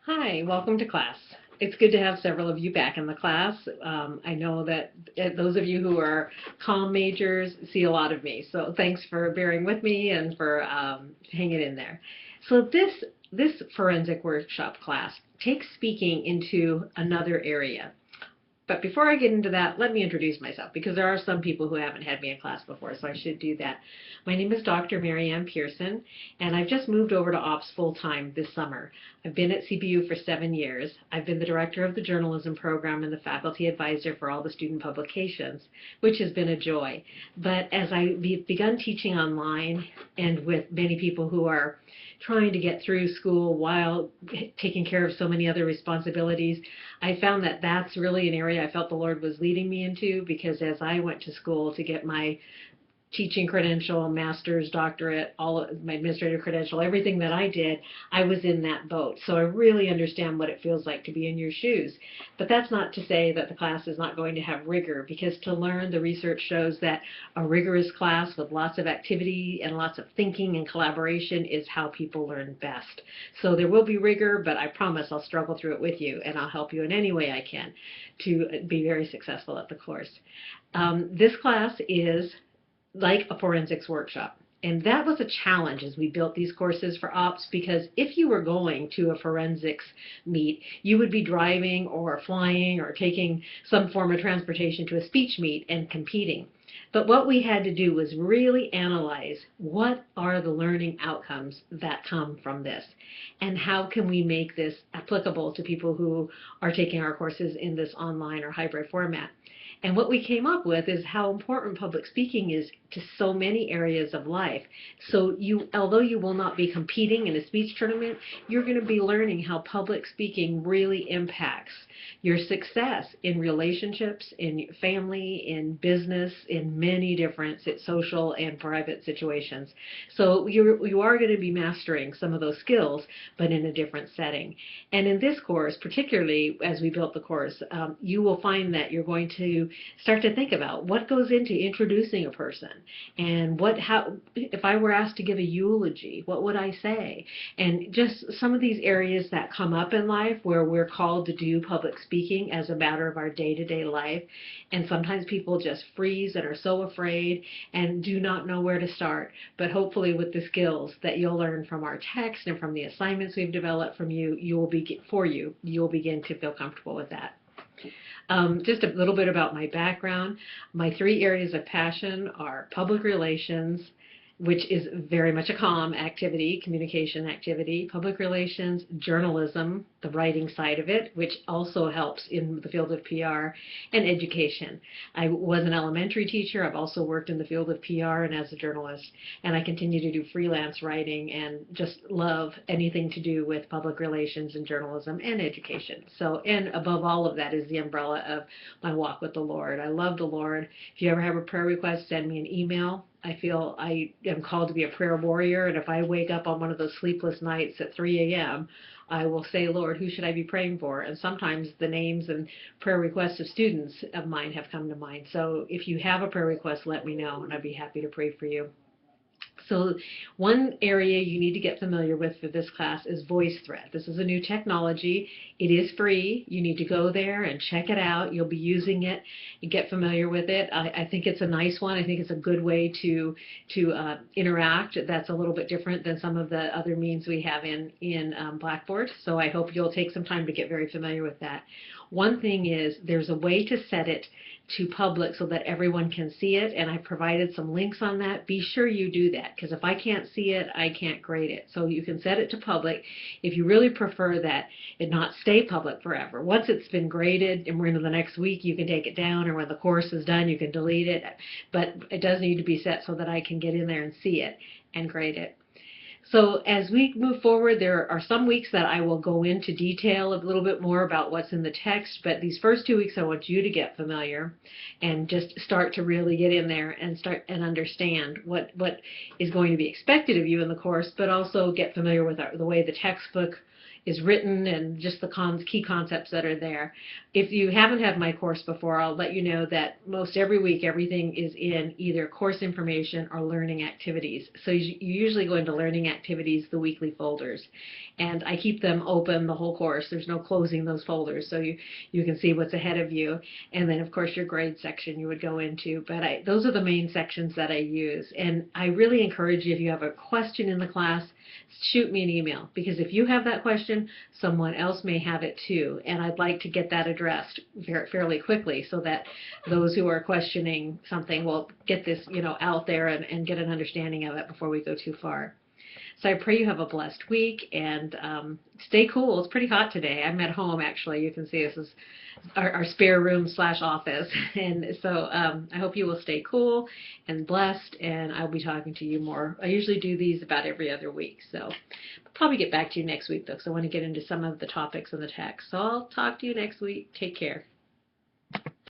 Hi, welcome to class. It's good to have several of you back in the class. I know that those of you who are comm majors see a lot of me, so thanks for bearing with me and for hanging in there. So this forensic workshop class takes speaking into another area. But before I get into that, let me introduce myself because there are some people who haven't had me in class before, so I should do that. My name is Dr. Mary Ann Pearson, and I've just moved over to Ops full-time this summer. I've been at CPU for 7 years. I've been the director of the journalism program and the faculty advisor for all the student publications, which has been a joy. But as I've begun teaching online and with many people who are trying to get through school while taking care of so many other responsibilities, I found that that's really an area I felt the Lord was leading me into, because as I went to school to get my teaching credential, master's, doctorate, all of my administrative credential, everything that I did, I was in that boat. So I really understand what it feels like to be in your shoes. But that's not to say that the class is not going to have rigor, because to learn, the research shows that a rigorous class with lots of activity and lots of thinking and collaboration is how people learn best. So there will be rigor, but I promise I'll struggle through it with you, and I'll help you in any way I can to be very successful at the course. This class is like a forensics workshop. And that was a challenge as we built these courses for ops, because if you were going to a forensics meet, you would be driving or flying or taking some form of transportation to a speech meet and competing. But what we had to do was really analyze what are the learning outcomes that come from this, and how can we make this applicable to people who are taking our courses in this online or hybrid format. And what we came up with is how important public speaking is to so many areas of life. So although you will not be competing in a speech tournament, you're going to be learning how public speaking really impacts your success in relationships, in family, in business, in many different social and private situations. So you are going to be mastering some of those skills, but in a different setting. And in this course, particularly as we built the course, you will find that you're going to start to think about what goes into introducing a person, and if I were asked to give a eulogy, what would I say? And just some of these areas that come up in life where we're called to do public speaking as a matter of our day-to-day life, and sometimes people just freeze and are so afraid and do not know where to start. But hopefully with the skills that you'll learn from our text and from the assignments we've developed from you, you'll begin to feel comfortable with that. Just a little bit about my background. My 3 areas of passion are public relations, which is very much a comm activity, communication activity, public relations, journalism, the writing side of it, which also helps in the field of PR, and education. I was an elementary teacher. I've also worked in the field of PR and as a journalist, and I continue to do freelance writing and just love anything to do with public relations and journalism and education. So, and above all of that is the umbrella of my walk with the Lord. I love the Lord. If you ever have a prayer request, send me an email. I feel I am called to be a prayer warrior, and if I wake up on one of those sleepless nights at 3 a.m., I will say, Lord, who should I be praying for? And sometimes the names and prayer requests of students of mine have come to mind. So if you have a prayer request, let me know, and I'd be happy to pray for you. So one area you need to get familiar with for this class is VoiceThread. This is a new technology. It is free. You need to go there and check it out. You'll be using it and get familiar with it. I think it's a nice one. I think it's a good way to interact. That's a little bit different than some of the other means we have in Blackboard. So I hope you'll take some time to get very familiar with that. One thing is there's a way to set it to public so that everyone can see it, and I provided some links on that. Be sure you do that, because if I can't see it, I can't grade it. So you can set it to public if you really prefer that it not stay public forever. Once it's been graded and we're into the next week, you can take it down, or when the course is done, you can delete it. But it does need to be set so that I can get in there and see it and grade it. So as we move forward, there are some weeks that I will go into detail a little bit more about what's in the text, but these first 2 weeks I want you to get familiar and just start to really get in there and start and understand what is going to be expected of you in the course, but also get familiar with the way the textbook is written and just the key concepts that are there. If you haven't had my course before, I'll let you know that most every week everything is in either course information or learning activities. So you usually go into learning activities, the weekly folders, and I keep them open the whole course. There's no closing those folders, so you can see what's ahead of you. And then, of course, your grade section you would go into. But those are the main sections that I use. And I really encourage you, if you have a question in the class, shoot me an email, because if you have that question, someone else may have it too. And I'd like to get that addressed fairly quickly so that those who are questioning something will get this, out there and get an understanding of it before we go too far. So I pray you have a blessed week, and stay cool. It's pretty hot today. I'm at home, actually. You can see this is our spare room / office. And so I hope you will stay cool and blessed, and I'll be talking to you more. I usually do these about every other week. So I'll probably get back to you next week, though, because I want to get into some of the topics in the text. So I'll talk to you next week. Take care.